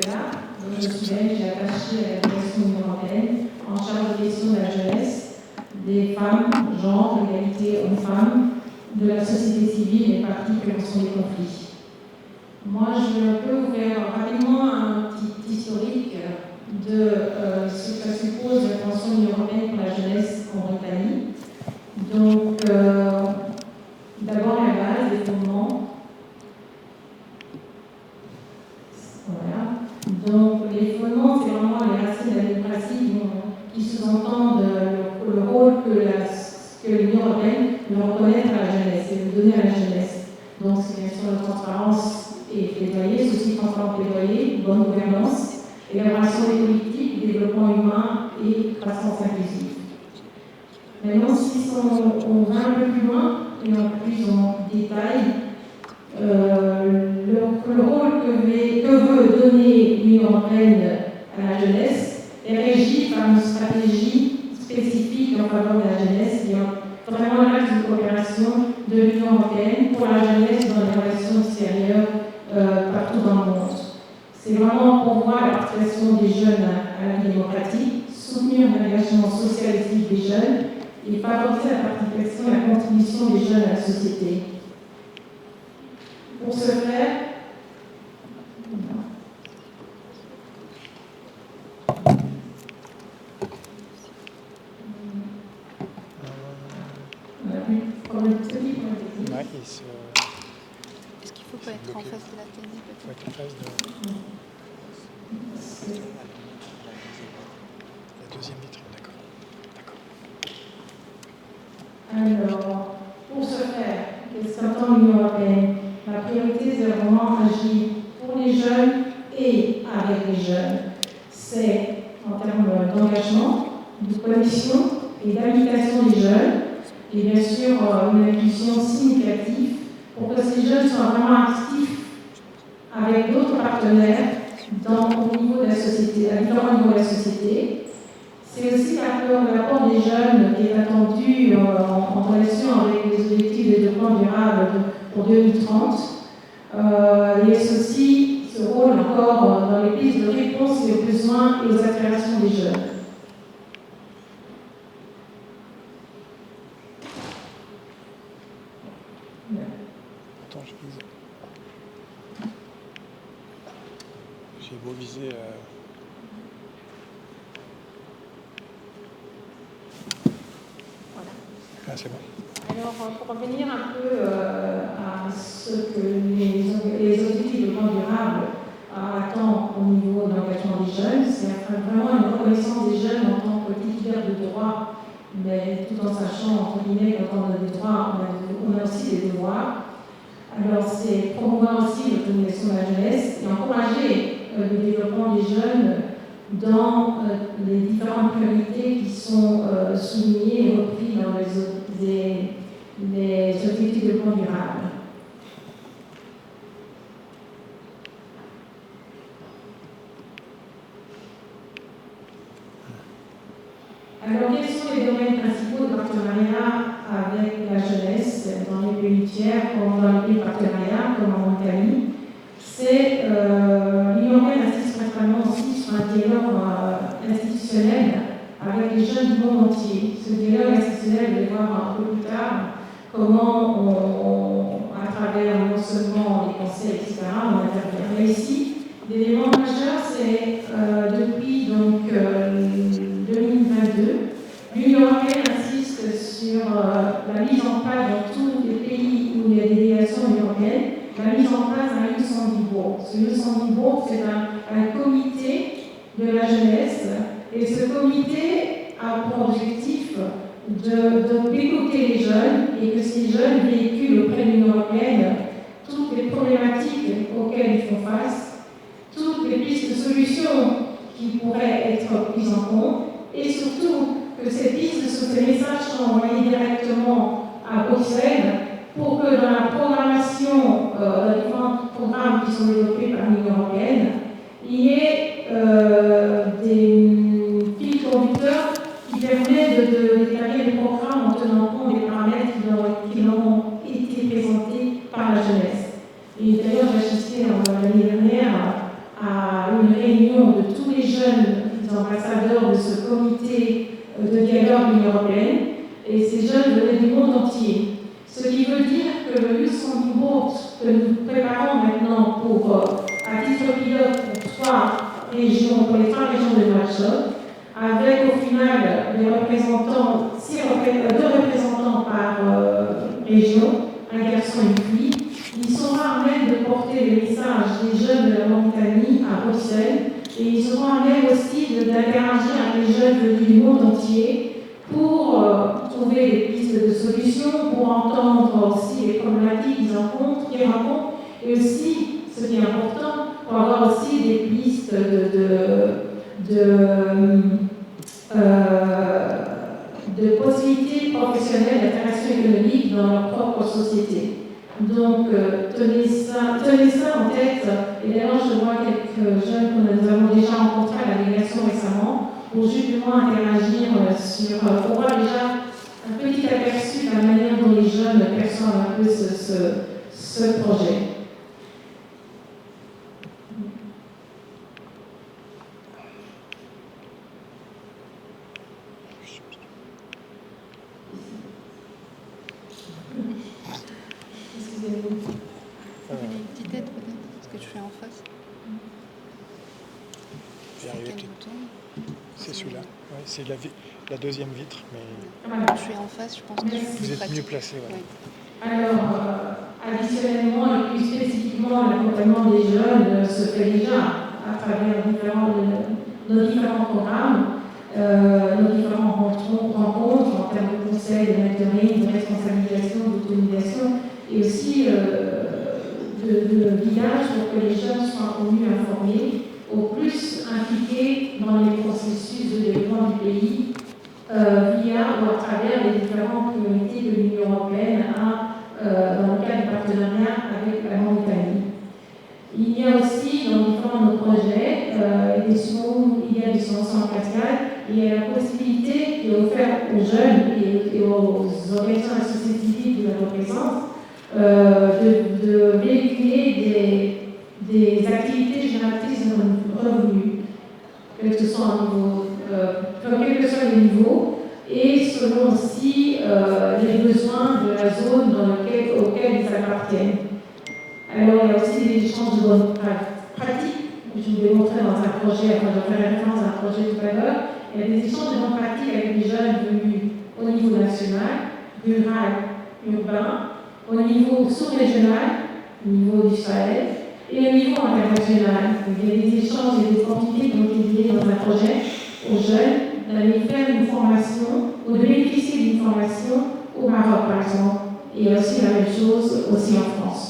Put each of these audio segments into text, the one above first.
Stella, je suis belge, j'ai attaché à la direction de l'Union européenne en charge des questions de la jeunesse, des femmes, genre, égalité hommes-femmes, de la société civile et parties que sont les conflits. Moi, je peux vous faire rapidement un petit historique de ce que suppose la Convention de l'Union européenne pour la jeunesse en Britannie. Donc, d'abord la base, les fondements. Voilà. Donc, les fondements, c'est vraiment les racines de la démocratie qui sous-entendent le rôle que l'Union européenne veut reconnaître à la jeunesse et veut donner à la jeunesse. Donc, c'est bien sûr la transparence et plaidoyer, souci transparent plaidoyer, bonne gouvernance, élaboration des politiques, développement humain et croissance inclusive. Maintenant, si on va un peu plus loin et un peu plus en détail, le rôle que veut donner l'Union européenne à la jeunesse est régi par une stratégie spécifique en faveur de la jeunesse, qui est vraiment l'axe de coopération de l'Union européenne pour la jeunesse dans les relations extérieures partout dans le monde. C'est vraiment promouvoir la participation des jeunes à la vie démocratique, soutenir l'engagement social et civique des jeunes et favoriser la participation et la contribution des jeunes à la société. Pour ce faire, on a pu prendre une petite technique. Ouais, Est-ce qu'il ne faut pas être en face de la télé peut-être? faut être en face de la deuxième vitrine, d'accord. Alors, pour ce faire, qu'est-ce qu'entend l'Union européenne? La priorité, c'est vraiment agir pour les jeunes et avec les jeunes. C'est en termes d'engagement, de connexion et d'habitation des jeunes, et bien sûr une inclusion significative pour que ces jeunes soient vraiment actifs avec d'autres partenaires au niveau de la société, à différents niveaux de la société. C'est aussi l'apport des jeunes qui est attendu en relation avec les objectifs de développement durable pour 2030. Et c'est aussi ce rôle encore dans les pistes de réponse aux besoins et aux aspirations des jeunes. Attends, j'ai beau viser. Voilà. Ah, c'est bon. Alors, pour revenir un peu à ce que les objectifs de développement durable attendent au niveau de l'engagement des jeunes, c'est vraiment une reconnaissance des jeunes en tant que titulaires de droits, mais tout en sachant, entre guillemets, quand on a des droits, on a aussi des devoirs. Alors, c'est promouvoir aussi l'autonomisation de la jeunesse et encourager le développement des jeunes dans les différentes priorités qui sont soulignées et reprises dans les objectifs de développement durable. Alors, quels sont les domaines principaux de partenariat avec la jeunesse dans les pays tiers, comme dans les pays partenariats, comme en Italie? C'est l'Union européenne insiste principalement aussi sur un dialogue institutionnel avec les jeunes du monde entier. Ce dialogue institutionnel, vous allez voir un peu plus tard comment à travers non seulement les conseils, etc., on intervient. Mais ici, l'élément majeur, c'est depuis donc, 2022, l'Union européenne insiste sur la mise en place dans tous les pays où il y a des délégations européennes, la mise en place d'un Luxembourg. Ce Luxembourg, c'est un comité de la jeunesse, et ce comité a pour objectif d'écouter les jeunes et que ces jeunes véhiculent auprès de l'Union européenne toutes les problématiques auxquelles ils font face, toutes les pistes de solutions qui pourraient être prises en compte, et surtout que ces pistes, ces messages soient envoyés directement à Bruxelles pour que dans la programmation des différents programmes qui sont développés par l'Union européenne, il y ait des fils conducteurs qui permettent d'établir des programmes en tenant compte des paramètres qui leur ont été présentés par la jeunesse. Et d'ailleurs, j'ai assisté l'année dernière à une réunion de tous les jeunes ambassadeurs de ce comité de dialogue de l'Union européenne, et ces jeunes venaient du monde entier. Ce qui veut dire que le Luxembourg que nous préparons maintenant à titre pilote pour 3 régions, pour les 3 régions de Nouakchott, avec au final des représentants, 2 représentants par région, un garçon et une fille. Ils seront à même de porter le message des jeunes de la Mauritanie à Bruxelles et ils seront à même aussi d'interagir avec les jeunes venus du monde entier pour trouver des pistes de solutions, pour entendre aussi les problématiques qu'ils rencontrent, et aussi, ce qui est important, pour avoir aussi des pistes de possibilités professionnelles d'interaction économique dans leur propre société. Donc, tenez ça en tête. Et d'ailleurs, je vois quelques jeunes que nous avons déjà rencontrés à la délégation récemment pour justement interagir pour voir déjà un petit aperçu de la manière dont les jeunes perçoivent un peu ce projet. Excusez-moi. Une petite aide peut-être, parce que je suis en face. J'y arrive Quel plus. bouton? C'est celui-là. Ouais, c'est la deuxième vitre, mais Voilà. Je suis en face, je pense que je suis vous plus êtes pratique. mieux placé. Ouais. Oui. Alors, additionnellement et plus spécifiquement, l'accompagnement des jeunes se fait déjà à travers nos différents programmes, nos différentes rencontres en termes de conseils, de mentoring, de responsabilisation, d'autonomisation et aussi de guidage pour que les jeunes soient au mieux informés, au plus impliqués dans les processus de développement du pays via ou à travers les différentes communautés de l'Union européenne dans le cadre du partenariat avec la Mauritanie. Il y a aussi dans différents de nos projets, il y a des subventions en cascade, il y a la possibilité qui est offerte aux jeunes et aux organisations de la société civile qui la représentent de véhiculer des activités génératrices de revenus, quel que soit quel que soit le niveau, et selon aussi les besoins de la zone auquel ils appartiennent. Alors, il y a aussi des échanges de bonnes pratiques. Je vous l'ai montré dans un projet, enfin, je ferai référence à un projet tout à l'heure. Il y a des échanges de bonnes pratiques avec les jeunes venus au niveau national, rural, urbain, au niveau sous-régional, au niveau du Sahel, et au niveau international. Donc, il y a des échanges et des opportunités qui ont été liées dans un projet aux jeunes d'aller faire une formation ou de bénéficier d'une formation au Maroc, par exemple. Et il y a aussi la même chose aussi en France.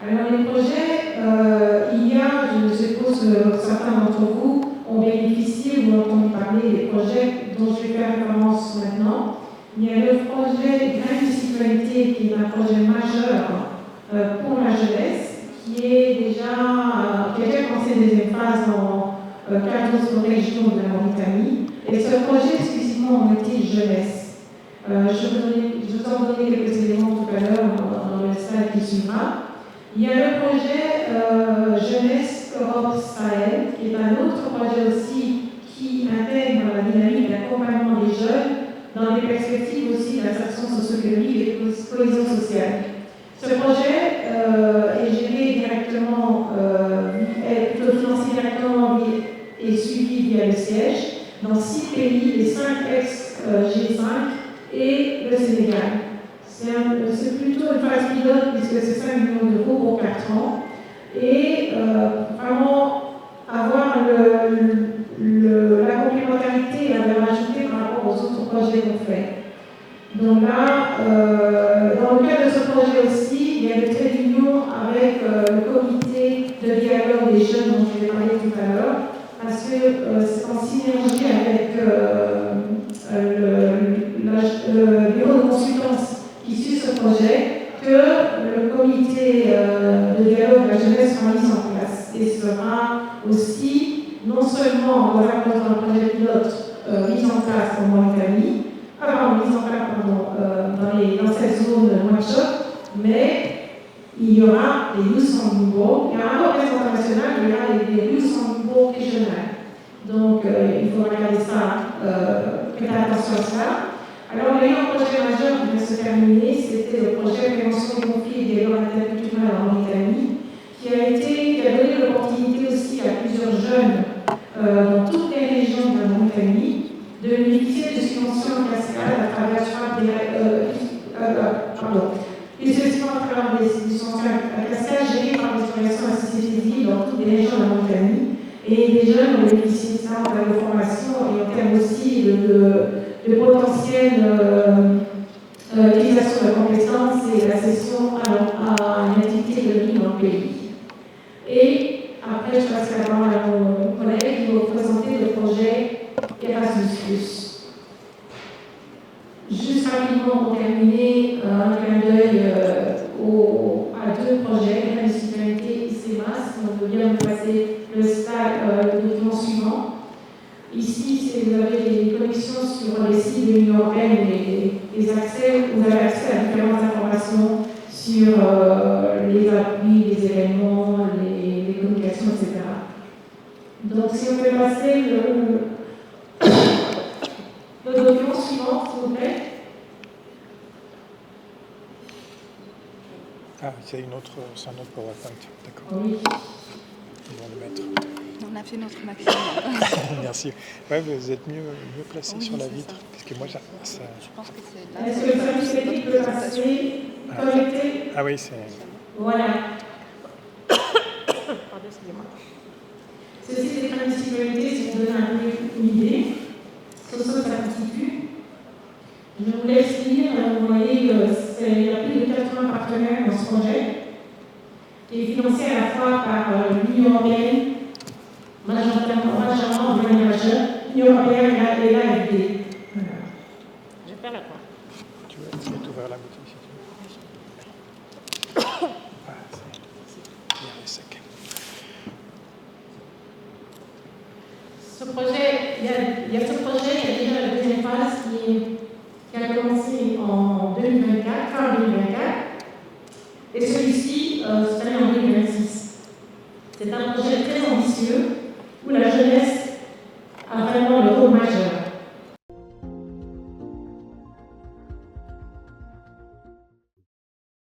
Alors les projets, il y a, je suppose que certains d'entre vous ont bénéficié ou ont entendu parler des projets dont je vais faire référence maintenant. Il y a le projet Graines de citoyenneté qui est un projet majeur pour la jeunesse, qui a déjà commencé des phases dans 14 régions de la Mauritanie. Et ce projet exclusivement orienté jeunesse. Je vous en donner quelques éléments tout à l'heure dans le slide qui suivra. Il y a le projet Jeunesse Europe Sahel, qui est un autre projet aussi qui intègre la dynamique d'accompagnement des jeunes dans des perspectives aussi d'insertion socio-économique et de cohésion sociale. Ce projet est géré directement, est plutôt financé directement et suivi via le siège dans 6 pays, les 5 ex-G5 et le Sénégal. C'est plutôt une phase pilote puisque c'est 5 millions d'euros pour 4 ans et vraiment avoir la complémentarité et la valeur ajoutée par rapport aux autres projets qu'on fait. Donc là, dans le cadre de ce projet aussi, il y a le trait d'union avec le comité de dialogue des jeunes dont je vais parler tout à l'heure, parce que c'est en synergie avec le bureau de consultance qui suit ce projet que le comité de dialogue de la jeunesse sera mis en place et sera aussi non seulement dans le projet pilote mis en place en Mauritanie, dans cette zone Nouakchott, mais il y aura des Luxembourg. Il y a un représentant national, mais il y a des Luxembourg régionales. Donc, il faut regarder ça, prêter attention à cela. Alors, il y a eu un projet majeur qui vient se terminer, c'était le projet Prévention des conflits et des dialogues interculturels en Mauritanie, qui a donné l'opportunité aussi à plusieurs jeunes dans toutes les régions de la Mauritanie de bénéficier de subventions en cascade à travers les subventions à travers des subventions à cascade gérées par les organisations de la société civile dans toutes les régions de la Mauritanie. Et les jeunes ont bénéficié de ça en termes de formation et en termes aussi de potentielle utilisation de compétences et l'accession à une activité de vie dans le pays. Et après, je passe la parole à mon collègue qui va vous présenter le projet Erasmus+. Juste rapidement pour terminer, un clin d'œil à deux projets, la citoyenneté et CEMAS. On veut bien passer le document suivant. Ici, vous avez les connexions sur les sites de l'Union européenne et les accès, vous avez accès à différentes informations sur les appuis, les événements, les communications, etc. Donc, si on peut passer le document suivant, s'il vous plaît. Ah, c'est un autre PowerPoint, d'accord. Oui. Ils vont le mettre. On a fait notre maximum. Merci. Ouais, vous êtes mieux placé Oui, sur la c'est vitre. ça. Parce que moi, ça... Je pense que c'est là. Est-ce que le service technique peut passer connecté? Ah oui, c'est... Voilà. Pardon, excusez-moi. Ceci, c'est des municipalités, si vous donnez un peu une idée. Ce que ça constitue. Je vous laisse lire. Vous voyez, il y a plus de 80 partenaires dans ce projet, qui est financé à la fois par l'Union européenne, majoritairement de manière majeure, l'Union européenne et l'AFD. Voilà. Je perds la croix. Tu veux essayer d'ouvrir la boutique si tu veux. Ah, c'est sec. Ce projet, il y a ce projet, il y a déjà la deuxième phase qui a commencé en 2024, fin 2024, et celui-ci, cette année en 2026. C'est un projet très ambitieux où la jeunesse